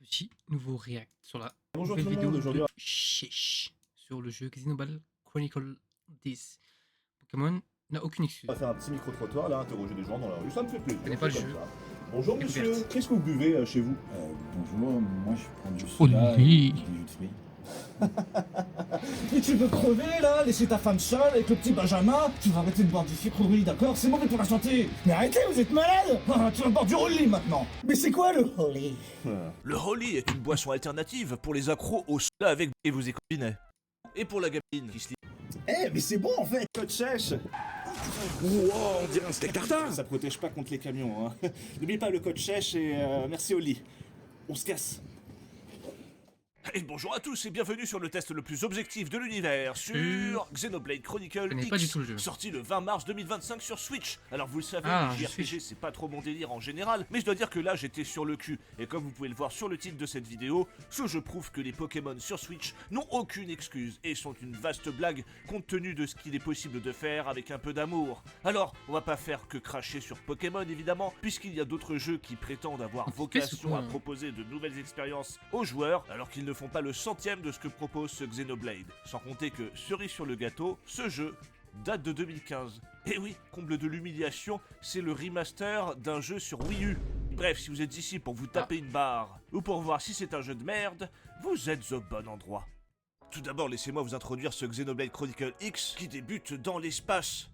petit nouveau react sur la Bonjour nouvelle tout le vidéo monde, aujourd'hui de Shesh sur le jeu Xenoblade Chronicle 10. Pokémon n'a aucune excuse. on va faire un petit micro-trottoir là, interroger des gens dans la rue, ça me fait plaisir. Je connais pas le comme jeu. ça. Bonjour monsieur, Découverte. qu'est-ce que vous buvez chez vous? Bonjour, moi je prends du soda et Oli. des jus de fruits. Mais tu veux crever là? Laisser ta femme seule avec le petit Benjamin? Tu vas arrêter de boire du sucre, oui, d'accord? C'est mauvais pour la santé! Mais arrêtez, vous êtes malade! Ah, tu vas boire du Rolly maintenant! Mais c'est quoi le Rolly? Le Holly est une boisson alternative pour les accros au soda avec et vous écombinez. Et pour la gamine qui se lit. Eh, mais c'est bon en fait! Code sèche. Wow, on dirait un steak tartare. Ça protège pas contre les camions, hein. N'oubliez pas le code sèche et merci Oli. On se casse. Et bonjour à tous et bienvenue sur le test le plus objectif de l'univers sur Xenoblade Chronicle connais X, pas du tout le jeu. sorti le 20 mars 2025 sur Switch. Alors vous le savez, Ah, les Switch. JRPG c'est pas trop mon délire en général, mais je dois dire que là j'étais sur le cul. Et comme vous pouvez le voir sur le titre de cette vidéo, ce jeu prouve que les Pokémon sur Switch n'ont aucune excuse et sont une vaste blague compte tenu de ce qu'il est possible de faire avec un peu d'amour. Alors, on va pas faire que cracher sur Pokémon évidemment, puisqu'il y a d'autres jeux qui prétendent avoir vocation à proposer de nouvelles expériences aux joueurs, alors qu'ils ne font pas le centième de ce que propose ce Xenoblade. Sans compter que, cerise sur le gâteau, ce jeu date de 2015. Et oui, comble de l'humiliation, c'est le remaster d'un jeu sur Wii U. Bref, si vous êtes ici pour vous taper une barre, ou pour voir si c'est un jeu de merde, vous êtes au bon endroit. Tout d'abord, laissez-moi vous introduire ce Xenoblade Chronicle X qui débute dans l'espace.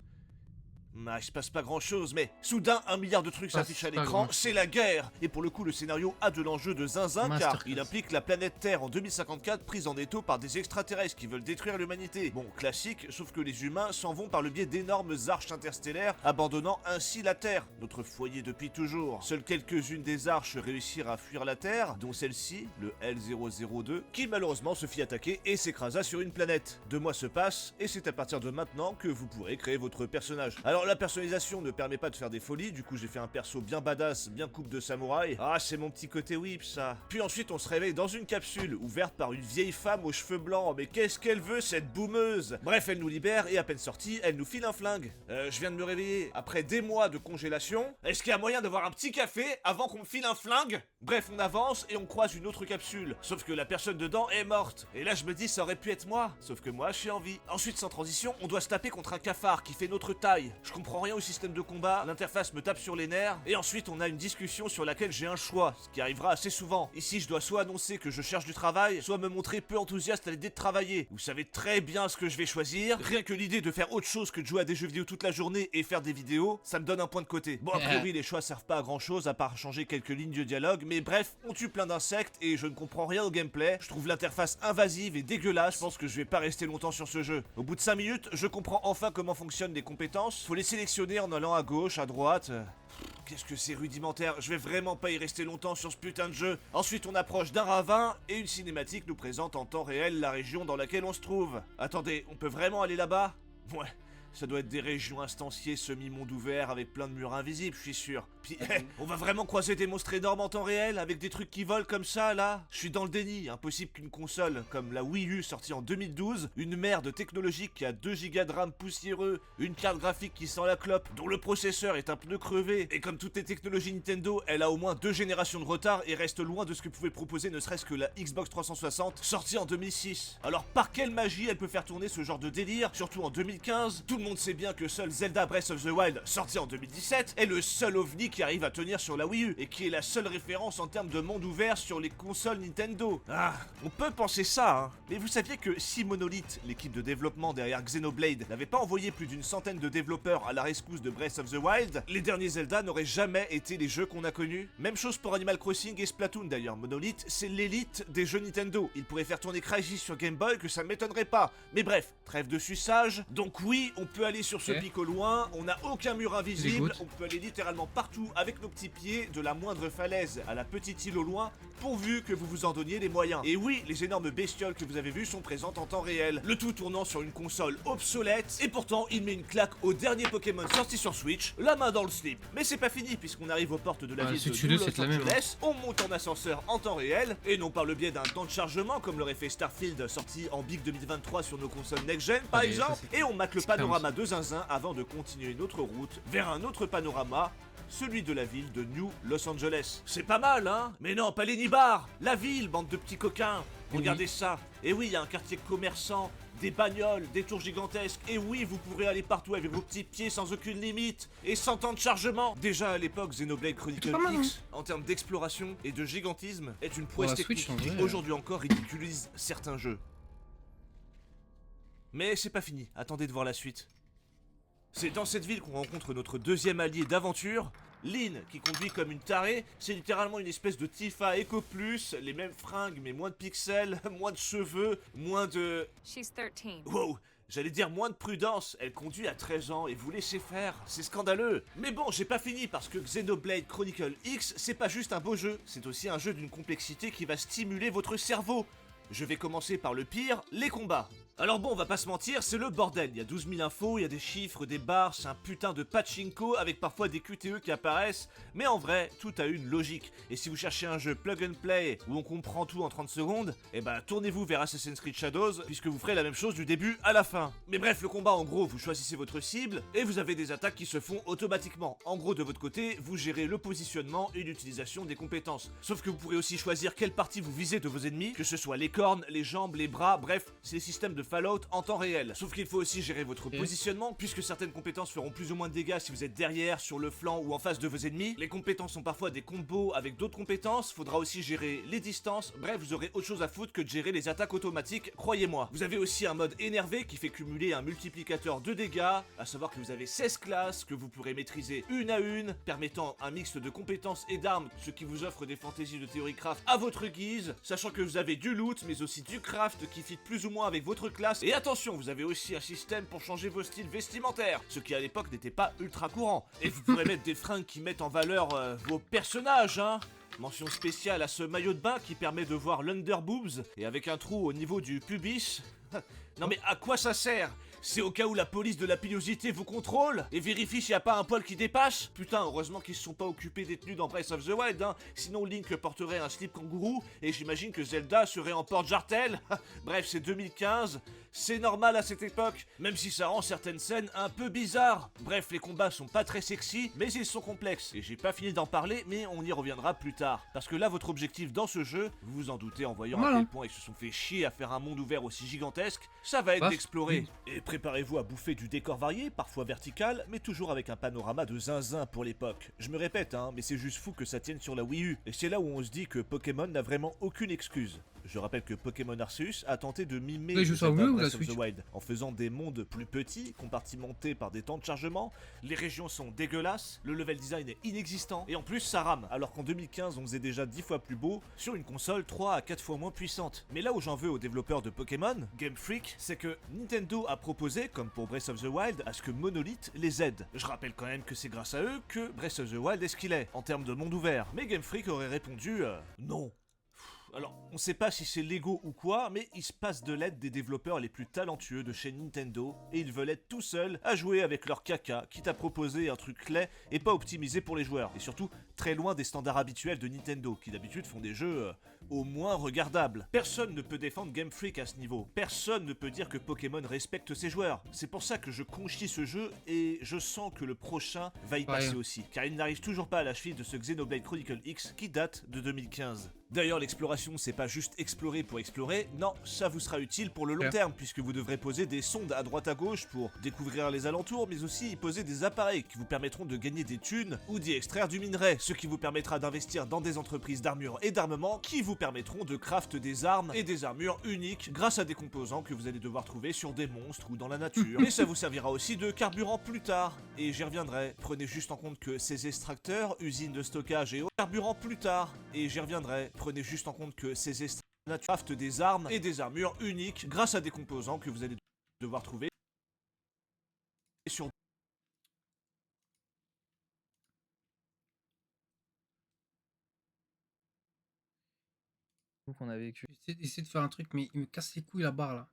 Il se passe pas grand chose, mais soudain un milliard de trucs s'affichent à l'écran, c'est la guerre. Et pour le coup, le scénario a de l'enjeu de zinzin car il implique la planète Terre en 2054 prise en étau par des extraterrestres qui veulent détruire l'humanité. Bon, classique, sauf que les humains s'en vont par le biais d'énormes arches interstellaires, abandonnant ainsi la Terre, notre foyer depuis toujours. Seules quelques-unes des arches réussirent à fuir la Terre, dont celle-ci, le L002, qui malheureusement se fit attaquer et s'écrasa sur une planète. 2 mois se passent, et c'est à partir de maintenant que vous pourrez créer votre personnage. Alors la personnalisation ne permet pas de faire des folies, du coup j'ai fait un perso bien badass, bien coupe de samouraï. Ah, c'est mon petit côté whip ça. Puis ensuite on se réveille dans une capsule ouverte par une vieille femme aux cheveux blancs. Mais qu'est-ce qu'elle veut cette boumeuse? Bref, elle nous libère et à peine sortie, elle nous file un flingue. Je viens de me réveiller après des mois de congélation. Est-ce qu'il y a moyen d'avoir un petit café avant qu'on me file un flingue? Bref, on avance et on croise une autre capsule. Sauf que la personne dedans est morte. Et là je me dis ça aurait pu être moi. Sauf que moi je suis en vie. Ensuite sans transition, on doit se taper contre un cafard qui fait notre taille. Je comprends rien au système de combat, l'interface me tape sur les nerfs, et ensuite on a une discussion sur laquelle j'ai un choix, ce qui arrivera assez souvent. Ici je dois soit annoncer que je cherche du travail, soit me montrer peu enthousiaste à l'idée de travailler. Vous savez très bien ce que je vais choisir, rien que l'idée de faire autre chose que de jouer à des jeux vidéo toute la journée et faire des vidéos, ça me donne un point de côté. Bon a priori les choix servent pas à grand chose à part changer quelques lignes de dialogue, mais bref, on tue plein d'insectes et je ne comprends rien au gameplay, je trouve l'interface invasive et dégueulasse, je pense que je vais pas rester longtemps sur ce jeu. Au bout de 5 minutes, je comprends enfin comment fonctionnent les compétences, faut les sélectionner en allant à gauche, à droite. Qu'est-ce que c'est rudimentaire, je vais vraiment pas y rester longtemps sur ce putain de jeu. Ensuite on approche d'un ravin et une cinématique nous présente en temps réel la région dans laquelle on se trouve. Attendez, on peut vraiment aller là-bas? Ouais. Ça doit être des régions instanciées semi-monde ouvert avec plein de murs invisibles, je suis sûr. Puis, on va vraiment croiser des monstres énormes en temps réel avec des trucs qui volent comme ça, là? Je suis dans le déni, impossible qu'une console comme la Wii U sortie en 2012, une merde technologique qui a 2 Go de RAM poussiéreux, une carte graphique qui sent la clope, dont le processeur est un pneu crevé, et comme toutes les technologies Nintendo, elle a au moins 2 générations de retard et reste loin de ce que pouvait proposer ne serait-ce que la Xbox 360, sortie en 2006. Alors par quelle magie elle peut faire tourner ce genre de délire, surtout en 2015? Tout le monde sait bien que seul Zelda Breath of the Wild, sorti en 2017, est le seul ovni qui arrive à tenir sur la Wii U, et qui est la seule référence en termes de monde ouvert sur les consoles Nintendo. Ah, on peut penser ça, hein. Mais vous saviez que si Monolith, l'équipe de développement derrière Xenoblade, n'avait pas envoyé plus d'une centaine de développeurs à la rescousse de Breath of the Wild, les derniers Zelda n'auraient jamais été les jeux qu'on a connus. Même chose pour Animal Crossing et Splatoon d'ailleurs, Monolith, c'est l'élite des jeux Nintendo. Il pourrait faire tourner Crysis sur Game Boy que ça m'étonnerait pas. Mais bref, trêve de suçage. Donc oui, on peut aller sur ce pic au loin, on n'a aucun mur invisible, on peut aller littéralement partout avec nos petits pieds, de la moindre falaise à la petite île au loin, pourvu que vous vous en donniez les moyens. Et oui, les énormes bestioles que vous avez vues sont présentes en temps réel, le tout tournant sur une console obsolète, et pourtant il met une claque au dernier Pokémon sorti sur Switch, la main dans le slip. Mais c'est pas fini, puisqu'on arrive aux portes de la ville de New Los Angeles, on monte en ascenseur en temps réel, et non par le biais d'un temps de chargement comme l'aurait fait Starfield sorti en Big 2023 sur nos consoles next-gen par exemple, et on mate le panorama de zinzin avant de continuer notre route vers un autre panorama celui de la ville de New Los Angeles. C'est pas mal, hein? Mais non, pas les nibards! La ville, bande de petits coquins! Oui. Regardez ça! Et oui, il y a un quartier commerçant, des bagnoles, des tours gigantesques, et oui, vous pourrez aller partout avec vos petits pieds sans aucune limite, et sans temps de chargement. Déjà à l'époque, Xenoblade Chronicle pas mal, X, en termes d'exploration et de gigantisme, est une prouesse la technique Switch, en qui vrai, aujourd'hui encore ridiculise certains jeux. Mais c'est pas fini, attendez de voir la suite. C'est dans cette ville qu'on rencontre notre deuxième allié d'aventure, Lynn, qui conduit comme une tarée. C'est littéralement une espèce de Tifa Eco Plus, les mêmes fringues mais moins de pixels, moins de cheveux, moins de... She's 13. Wow, j'allais dire moins de prudence, elle conduit à 13 ans et vous laissez faire, c'est scandaleux. Mais bon, j'ai pas fini parce que Xenoblade Chronicle X, c'est pas juste un beau jeu, c'est aussi un jeu d'une complexité qui va stimuler votre cerveau. Je vais commencer par le pire, les combats. Alors bon, on va pas se mentir, c'est le bordel. Il y a 12 000 infos, il y a des chiffres, des barres, c'est un putain de pachinko avec parfois des QTE qui apparaissent. Mais en vrai, tout a une logique. Et si vous cherchez un jeu plug and play où on comprend tout en 30 secondes, eh ben tournez-vous vers Assassin's Creed Shadows puisque vous ferez la même chose du début à la fin. Mais bref, le combat en gros, vous choisissez votre cible et vous avez des attaques qui se font automatiquement. En gros, de votre côté, vous gérez le positionnement et l'utilisation des compétences. Sauf que vous pourrez aussi choisir quelle partie vous visez de vos ennemis, que ce soit les cornes, les jambes, les bras, bref, c'est les systèmes de Fallout en temps réel. Sauf qu'il faut aussi gérer votre positionnement, puisque certaines compétences feront plus ou moins de dégâts si vous êtes derrière, sur le flanc ou en face de vos ennemis. Les compétences sont parfois des combos avec d'autres compétences, faudra aussi gérer les distances, bref, vous aurez autre chose à foutre que de gérer les attaques automatiques, croyez-moi. Vous avez aussi un mode énervé qui fait cumuler un multiplicateur de dégâts, à savoir que vous avez 16 classes, que vous pourrez maîtriser une à une, permettant un mix de compétences et d'armes, ce qui vous offre des fantaisies de théorie craft à votre guise, sachant que vous avez du loot, mais aussi du craft qui fit plus ou moins avec votre classe. Et attention, vous avez aussi un système pour changer vos styles vestimentaires, ce qui à l'époque n'était pas ultra courant. Et vous pourrez mettre des fringues qui mettent en valeur vos personnages, hein. Mention spéciale à ce maillot de bain qui permet de voir l'underboobs, et avec un trou au niveau du pubis. Non mais à quoi ça sert? C'est au cas où la police de la pilosité vous contrôle et vérifie s'il n'y a pas un poil qui dépasse? Putain, heureusement qu'ils se sont pas occupés des tenues dans Breath of the Wild, hein. Sinon Link porterait un slip kangourou et j'imagine que Zelda serait en porte-jartel. Bref, c'est 2015, c'est normal à cette époque, même si ça rend certaines scènes un peu bizarres. Bref, les combats sont pas très sexy, mais ils sont complexes. Et j'ai pas fini d'en parler, mais on y reviendra plus tard. Parce que là, votre objectif dans ce jeu, vous vous en doutez en voyant à quel point ils se sont fait chier à faire un monde ouvert aussi gigantesque, ça va être d'explorer. Et préparez-vous à bouffer du décor varié, parfois vertical, mais toujours avec un panorama de zinzin pour l'époque. Je me répète, hein, mais c'est juste fou que ça tienne sur la Wii U. Et c'est là où on se dit que Pokémon n'a vraiment aucune excuse. Je rappelle que Pokémon Arceus a tenté de mimer Zelda Breath of the Wild en faisant des mondes plus petits, compartimentés par des temps de chargement, les régions sont dégueulasses, le level design est inexistant, et en plus ça rame, alors qu'en 2015 on faisait déjà 10 fois plus beau sur une console 3 à 4 fois moins puissante. Mais là où j'en veux aux développeurs de Pokémon, Game Freak, c'est que Nintendo a proposé, comme pour Breath of the Wild, à ce que Monolith les aide. Je rappelle quand même que c'est grâce à eux que Breath of the Wild est ce qu'il est, en termes de monde ouvert. Mais Game Freak aurait répondu non. Alors, on sait pas si c'est Lego ou quoi, mais ils se passent de l'aide des développeurs les plus talentueux de chez Nintendo, et ils veulent être tout seuls à jouer avec leur caca, quitte à proposer un truc laid et pas optimisé pour les joueurs, et surtout très loin des standards habituels de Nintendo, qui d'habitude font des jeux au moins regardables. Personne ne peut défendre Game Freak à ce niveau, personne ne peut dire que Pokémon respecte ses joueurs. C'est pour ça que je conchis ce jeu, et je sens que le prochain va y passer aussi, car il n'arrive toujours pas à la cheville de ce Xenoblade Chronicle X qui date de 2015. D'ailleurs, l'exploration, c'est pas juste explorer pour explorer, non, ça vous sera utile pour le long terme, puisque vous devrez poser des sondes à droite à gauche pour découvrir les alentours, mais aussi y poser des appareils qui vous permettront de gagner des thunes ou d'y extraire du minerai, ce qui vous permettra d'investir dans des entreprises d'armure et d'armement qui vous permettront de craft des armes et des armures uniques grâce à des composants que vous allez devoir trouver sur des monstres ou dans la nature. Et ça vous servira aussi de carburant plus tard, et j'y reviendrai. Prenez juste en compte que ces extracteurs, usines de stockage et autres carburant plus tard, et j'y reviendrai. Prenez juste en compte que ces extracteurs craftent des armes et des armures uniques grâce à des composants que vous allez devoir trouver sur qu'on a vécu. Essayer de faire un truc, mais il me casse les couilles la barre là.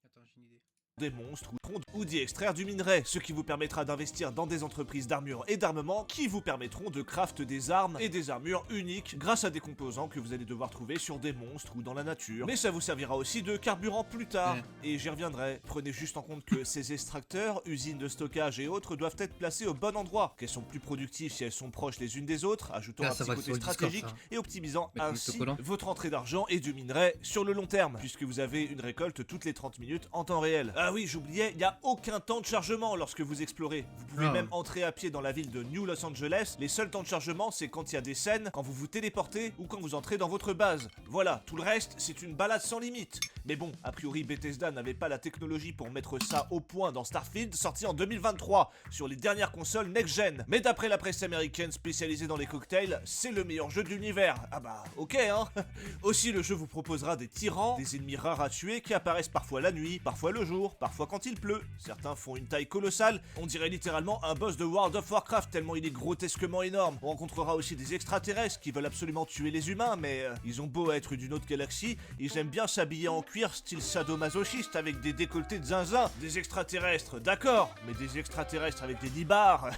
Attends, j'ai une idée. des monstres ou d'y extraire du minerai, ce qui vous permettra d'investir dans des entreprises d'armure et d'armement qui vous permettront de craft des armes et des armures uniques grâce à des composants que vous allez devoir trouver sur des monstres ou dans la nature. Mais ça vous servira aussi de carburant plus tard, et j'y reviendrai. Prenez juste en compte que ces extracteurs, usines de stockage et autres doivent être placés au bon endroit, qu'elles sont plus productives si elles sont proches les unes des autres, ajoutant Là, un ça petit va côté sur le Discord, stratégique ça. et optimisant Mettre le ainsi autocollant. votre entrée d'argent et du minerai sur le long terme, puisque vous avez une récolte toutes les 30 minutes en temps réel. Ah oui, j'oubliais, il n'y a aucun temps de chargement lorsque vous explorez. Vous pouvez Ah. même entrer à pied dans la ville de New Los Angeles. Les seuls temps de chargement, c'est quand il y a des scènes, quand vous vous téléportez ou quand vous entrez dans votre base. Voilà, tout le reste, c'est une balade sans limite. Mais bon, a priori, Bethesda n'avait pas la technologie pour mettre ça au point dans Starfield, sorti en 2023, sur les dernières consoles next-gen. Mais d'après la presse américaine spécialisée dans les cocktails, c'est le meilleur jeu de l'univers. Ah bah, ok hein. Aussi, le jeu vous proposera des tyrans, des ennemis rares à tuer qui apparaissent parfois la nuit, parfois le jour, parfois quand il pleut. Certains font une taille colossale, on dirait littéralement un boss de World of Warcraft tellement il est grotesquement énorme. On rencontrera aussi des extraterrestres qui veulent absolument tuer les humains, mais ils ont beau être d'une autre galaxie, ils aiment bien s'habiller en cuir style sadomasochiste avec des décolletés de zinzin. Des extraterrestres, d'accord, mais des extraterrestres avec des nibards,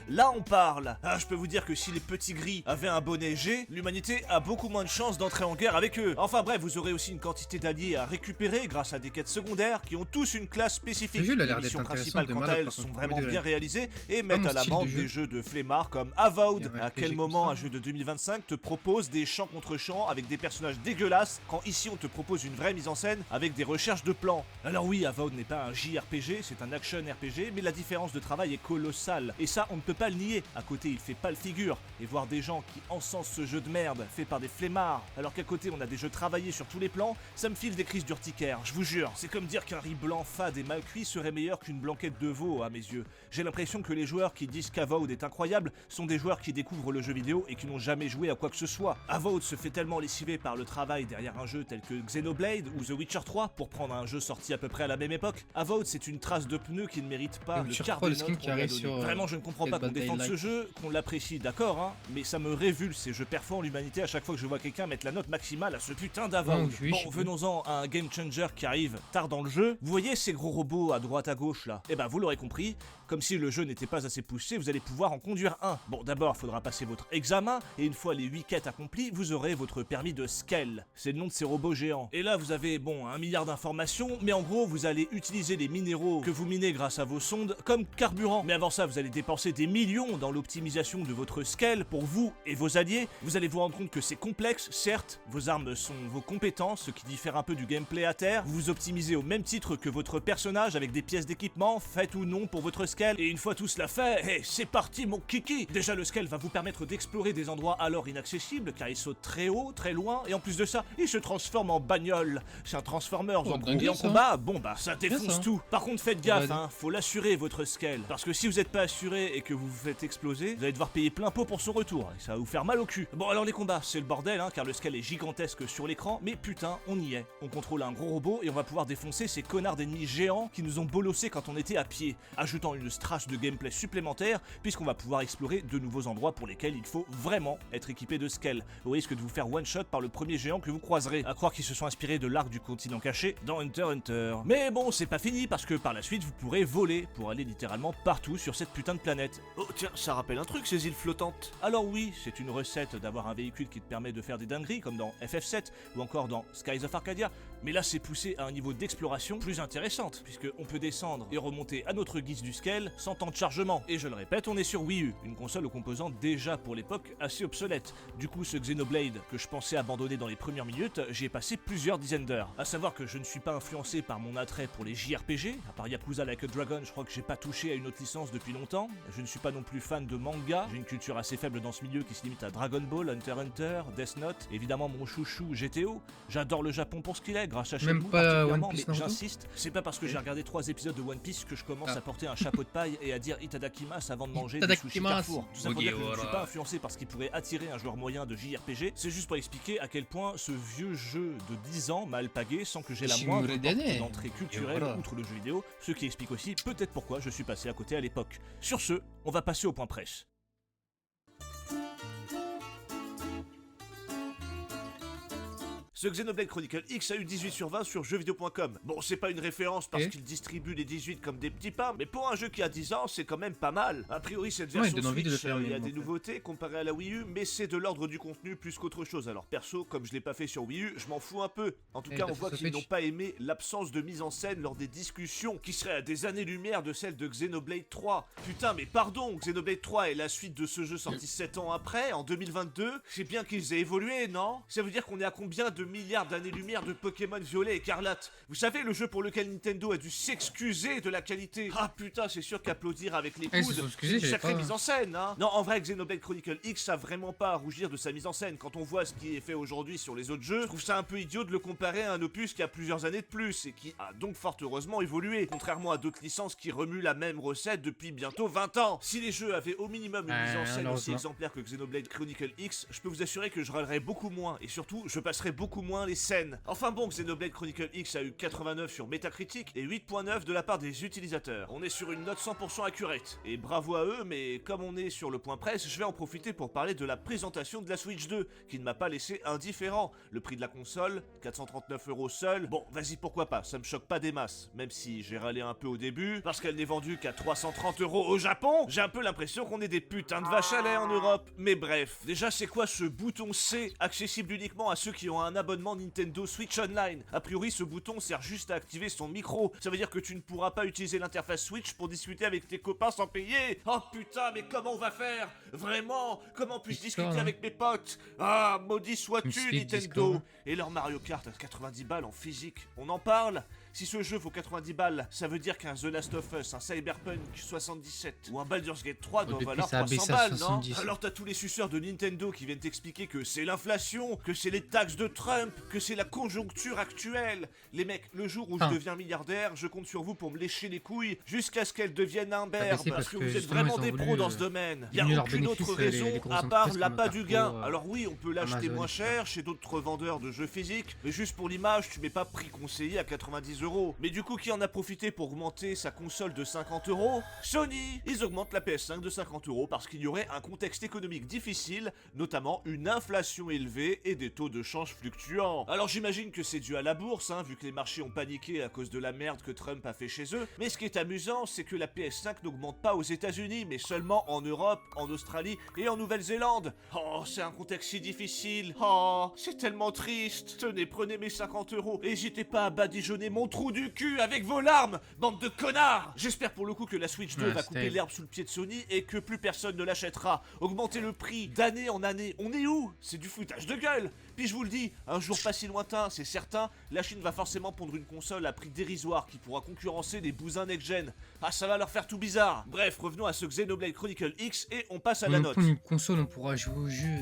là on parle. Ah, je peux vous dire que si les petits gris avaient un bonnet G, l'humanité a beaucoup moins de chances d'entrer en guerre avec eux. Enfin bref, vous aurez aussi une quantité d'alliés à récupérer grâce à des quêtes secondaires qui ont tous une classe spécifique. Le jeu, il a Les l'air d'être missions intéressant principales, de quant à malade, elles, par sont contre. vraiment Oui, bien ouais. réalisées et mettent mon à style de l'amende jeu. des jeux de flemmards comme Avowed. Il y a un À quel RPG moment comme un ça. jeu de 2025 te propose des champs contre champs avec des personnages dégueulasses quand ici on te propose une vraie mise en scène avec des recherches de plans. Alors oui, Avowed n'est pas un JRPG, c'est un action RPG, mais la différence de travail est colossale. Et ça, on ne peut pas le nier. À côté, il fait pas le figure. Et voir des gens qui encensent ce jeu de merde fait par des flemmards, alors qu'à côté on a des jeux travaillés sur tous les plans, ça me file des crises d'urticaire, je vous jure. C'est comme dire qu'un riz blanc fade et mal cuit serait meilleur qu'une blanquette de veau à mes yeux. J'ai l'impression que les joueurs qui disent qu'Avowed est incroyable sont des joueurs qui découvrent le jeu vidéo et qui n'ont jamais joué à quoi que ce soit. Avowed se fait tellement lessiver par le travail derrière un jeu tel que Xenoblade ou The Witcher 3, pour prendre un jeu sorti à peu près à la même époque. Avowed, c'est une trace de pneu qui ne mérite pas The le Witcher quart 3, des le skin notes qui qu'on lui a arrive donné. sur, Vraiment, je ne comprends Dead pas qu'on by défende ce Daylight. jeu, qu'on l'apprécie, d'accord, hein, mais ça me révulse et je performe l'humanité à chaque fois que je vois quelqu'un mettre la note maximale à ce putain d'Avowed. Oh, oui, Bon, je sais venons-en à un game changer qui arrive tard dans le jeu. Vous voyez ces gros robots à droite à gauche là? Eh ben, vous l'aurez compris, comme si le jeu n'était pas assez poussé, vous allez pouvoir en conduire un. Bon, d'abord, il faudra passer votre examen, et une fois les 8 quêtes accomplies, vous aurez votre permis de scale. C'est le nom de ces robots géants. Et là, vous avez, bon, 1 milliard d'informations, mais en gros, vous allez utiliser les minéraux que vous minez grâce à vos sondes comme carburant. Mais avant ça, vous allez dépenser des millions dans l'optimisation de votre scale pour vous et vos alliés. Vous allez vous rendre compte que c'est complexe, certes, vos armes sont vos compétences, ce qui diffère un peu du gameplay à terre. Vous vous optimisez au même titre que votre personnage avec des pièces d'équipement, faites ou non pour votre scale. Et une fois tout cela fait, hey, c'est parti mon kiki! Déjà, le scale va vous permettre d'explorer des endroits alors inaccessibles car il saute très haut, très loin, et en plus de ça, il se transforme en bagnole. C'est un Transformers Oh, en gros. dingue, Et en ça. combat, bon bah ça défonce ça. tout. Par contre, faites gaffe, Ouais. hein, faut l'assurer votre scale. Parce que si vous n'êtes pas assuré et que vous vous faites exploser, vous allez devoir payer plein pot pour son retour, et ça va vous faire mal au cul. Bon alors les combats, c'est le bordel, hein, car le scale est gigantesque sur l'écran, mais putain, on y est. On contrôle un gros robot et on va pouvoir défoncer ces connards d'ennemis géants qui nous ont bolossé quand on était à pied, ajoutant une strache de gameplay supplémentaire, puisqu'on va pouvoir explorer de nouveaux endroits pour lesquels il faut vraiment être équipé de scale, au risque de vous faire one-shot par le premier géant que vous croiserez, à croire qu'ils se sont inspirés de l'arc du continent caché dans Hunter x Hunter. Mais bon, c'est pas fini, parce que par la suite, vous pourrez voler pour aller littéralement partout sur cette putain de planète. Oh tiens, ça rappelle un truc, ces îles flottantes. Alors oui, c'est une recette d'avoir un véhicule qui te permet de faire des dingueries, comme dans FF7 ou encore dans Skies of Arcadia, mais là c'est poussé à un niveau d'exploration plus intéressante, puisqu'on peut descendre et remonter à notre guise du scale sans temps de chargement. Et je le répète, on est sur Wii U, une console aux composants déjà pour l'époque assez obsolète. Du coup, ce Xenoblade que je pensais abandonner dans les premières minutes, j'y ai passé plusieurs dizaines d'heures. À savoir que je ne suis pas influencé par mon attrait pour les JRPG, à part Yakuza Like a Dragon, je crois que j'ai pas touché à une autre licence depuis longtemps. Je ne suis pas non plus fan de manga, j'ai une culture assez faible dans ce milieu qui se limite à Dragon Ball, Hunter x Hunter, Death Note, évidemment mon chouchou GTO. J'adore le Japon pour ce qu'il est, grâce à Même Shenmue pas particulièrement, One Piece, mais Naruto. j'insiste, c'est pas parce que j'ai regardé 3 épisodes de One Piece que je commence à porter un chapeau de paille et à dire Itadakimasu avant de manger des sushis Itadakimasu. Carrefour. Tout ça pour dire que je ne suis Mugiwara. pas influencé par ce qui pourrait attirer un joueur moyen de JRPG, c'est juste pour expliquer à quel point ce vieux jeu de 10 ans m'a alpagué sans que j'ai la Shimura moindre Dane. porte d'entrée culturelle Et voilà. outre le jeu vidéo, ce qui explique aussi peut-être pourquoi je suis passé à côté à l'époque. Sur ce, on va passer au point presse. Ce Xenoblade Chronicle X a eu 18 sur 20 sur jeuxvideo.com. Bon, c'est pas une référence parce Ok. qu'il distribue les 18 comme des petits pains, mais pour un jeu qui a 10 ans, c'est quand même pas mal. A priori, cette Ouais, il version donne envie de le Switch, faire, il y a même, des en fait. nouveautés comparées à la Wii U, mais c'est de l'ordre du contenu plus qu'autre chose. Alors perso, comme je l'ai pas fait sur Wii U, je m'en fous un peu. En tout Et cas, t'as on fait voit sur qu'ils n'ont Switch. pas aimé l'absence de mise en scène lors des discussions, qui serait à des années-lumière de celle de Xenoblade 3. Putain, mais pardon, Xenoblade 3 est la suite de ce jeu sorti 7 ans après, en 2022. C'est bien qu'ils aient évolué, non? Ça veut dire qu'on est à combien de milliards d'années-lumière de Pokémon Violet et Écarlate? Vous savez, le jeu pour lequel Nintendo a dû s'excuser de la qualité. Ah putain, c'est sûr qu'applaudir avec les Ah, ils se coudes, sont c'est excusés, une j'avais sacrée pas- mise en scène, hein. Non, en vrai, Xenoblade Chronicle X a vraiment pas à rougir de sa mise en scène. Quand on voit ce qui est fait aujourd'hui sur les autres jeux, je trouve ça un peu idiot de le comparer à un opus qui a plusieurs années de plus et qui a donc fort heureusement évolué, contrairement à d'autres licences qui remuent la même recette depuis bientôt 20 ans. Si les jeux avaient au minimum une mise en scène aussi malheureusement. exemplaire que Xenoblade Chronicle X, je peux vous assurer que je râlerais beaucoup moins et surtout, je passerais beaucoup moins les scènes. Enfin bon, Xenoblade Chronicle X a eu 89 sur Metacritic et 8.9 de la part des utilisateurs. On est sur une note 100% accurate et bravo à eux, mais comme on est sur le point presse, je vais en profiter pour parler de la présentation de la Switch 2 qui ne m'a pas laissé indifférent. Le prix de la console, 439 € seul. Bon, vas-y, pourquoi pas, ça me choque pas des masses, même si j'ai râlé un peu au début parce qu'elle n'est vendue qu'à 330 € au Japon. J'ai un peu l'impression qu'on est des putains de vaches à lait en Europe. Mais bref, déjà c'est quoi ce bouton C accessible uniquement à ceux qui ont un abonnement Nintendo Switch Online? A priori, ce bouton sert juste à activer son micro. Ça veut dire que tu ne pourras pas utiliser l'interface Switch pour discuter avec tes copains sans payer. Oh putain, mais comment on va faire? Vraiment? Comment puis-je Discord, discuter hein. avec mes potes? Ah, maudit Une sois-tu, suite Nintendo! Discord. Et leur Mario Kart à 90 balles en physique. On en parle? Si ce jeu vaut 90 balles, ça veut dire qu'un The Last of Us, un Cyberpunk 77 ou un Baldur's Gate 3 doivent depuis, valoir ça a 300 baissé à balles, non? 70. Alors t'as tous les suceurs de Nintendo qui viennent t'expliquer que c'est l'inflation, que c'est les taxes de Trump, que c'est la conjoncture actuelle. Les mecs, le jour où je Ah. deviens milliardaire, je compte sur vous pour me lécher les couilles jusqu'à ce qu'elles deviennent imberbes, baissé parce parce que que vous êtes justement, vraiment ils ont des voulu, pros dans ce domaine. Y a diminuer leurs aucune autre bénéfices, les raison grosses à part entreprises l'appât comme du Carrefour, gain. Alors oui, on peut l'acheter Amazon, moins etc. cher chez d'autres vendeurs de jeux physiques, mais juste pour l'image, tu mets pas prix conseillé à 90 €. Mais du coup, qui en a profité pour augmenter sa console de 50 €? Sony! Ils augmentent la PS5 de 50 € parce qu'il y aurait un contexte économique difficile, notamment une inflation élevée et des taux de change fluctuants. Alors j'imagine que c'est dû à la bourse, hein, vu que les marchés ont paniqué à cause de la merde que Trump a fait chez eux. Mais ce qui est amusant, c'est que la PS5 n'augmente pas aux États-Unis, mais seulement en Europe, en Australie et en Nouvelle-Zélande. Oh, c'est un contexte si difficile. Oh, c'est tellement triste. Tenez, prenez mes 50 €. N'hésitez pas à badigeonner mon trou du cul avec vos larmes, bande de connards. J'espère pour le coup que la Switch 2 Ouais, va c'est couper terrible. l'herbe sous le pied de Sony et que plus personne ne l'achètera. Augmenter le prix d'année en année. On est où? C'est du foutage de gueule. Puis je vous le dis, un jour pas si lointain, c'est certain, la Chine va forcément pondre une console à prix dérisoire qui pourra concurrencer les bousins next-gen. Ah, ça va leur faire tout bizarre. Bref, revenons à ce Xenoblade Chronicle X et on passe à la On note. prend une console, on pourra jouer au jeu.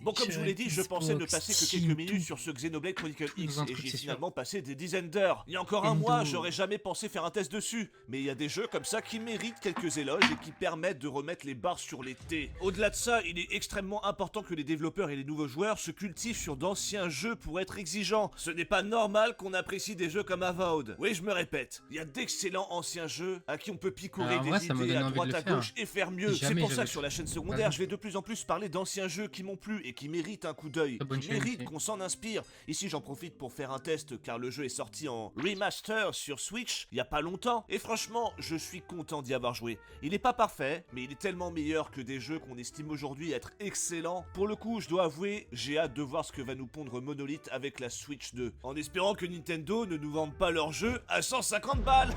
Bon, comme je vous l'ai dit, je pensais ne passer que quelques minutes sur ce Xenoblade Chronicle X dans un et truc, j'ai c'est sûr. finalement passé des dizaines d'heures. Il y a encore un Nintendo. mois, j'aurais jamais pensé faire un test dessus. Mais il y a des jeux comme ça qui méritent quelques éloges et qui permettent de remettre les barres sur les T. Au-delà de ça, il est extrêmement important que les développeurs et les nouveaux joueurs se cultivent sur d'anciens jeux pour être exigeants. Ce n'est pas normal qu'on apprécie des jeux comme Avowed. Oui, je me répète, il y a d'excellents anciens jeux à qui on peut picorer Alors, moi, des ça m'a idées donné à envie de droite le à faire. gauche et faire mieux. Si C'est jamais pour ça j'avais que sur la chaîne Vas-y. secondaire, je vais de plus en plus parler d'anciens jeux qui m'ont plu et qui méritent un coup d'œil, Très bonne qui chaîne méritent aussi. qu'on s'en inspire. Ici, j'en profite pour faire un test car le jeu est sorti en remaster sur Switch il y a pas longtemps. Et franchement, je suis content d'y avoir joué. Il est pas parfait, mais il est tellement meilleur que des jeux qu'on estime aujourd'hui être excellents. Pour le coup, je dois avouer, j'ai hâte de voir ce que va nous pondre Monolith avec la Switch 2. En espérant que Nintendo ne nous vende pas leur jeu à 150 balles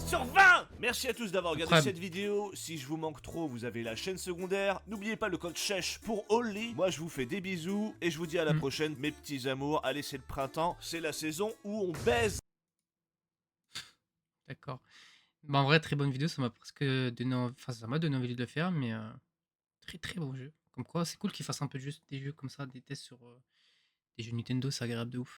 sur 20. Merci à tous d'avoir regardé Incroyable. cette vidéo. Si je vous manque trop, vous avez la chaîne secondaire. N'oubliez pas le code CHECH pour Only. Moi, je vous fais des bisous et je vous dis à la prochaine, mes petits amours. Allez, c'est le printemps, c'est la saison où on baise. D'accord. Bah, en vrai, très bonne vidéo, ça m'a presque donné enfin, ça m'a donné envie de le faire, mais très très bon jeu. Comme quoi, c'est cool qu'ils fassent un peu juste des jeux comme ça, des tests sur des jeux Nintendo, c'est agréable de ouf.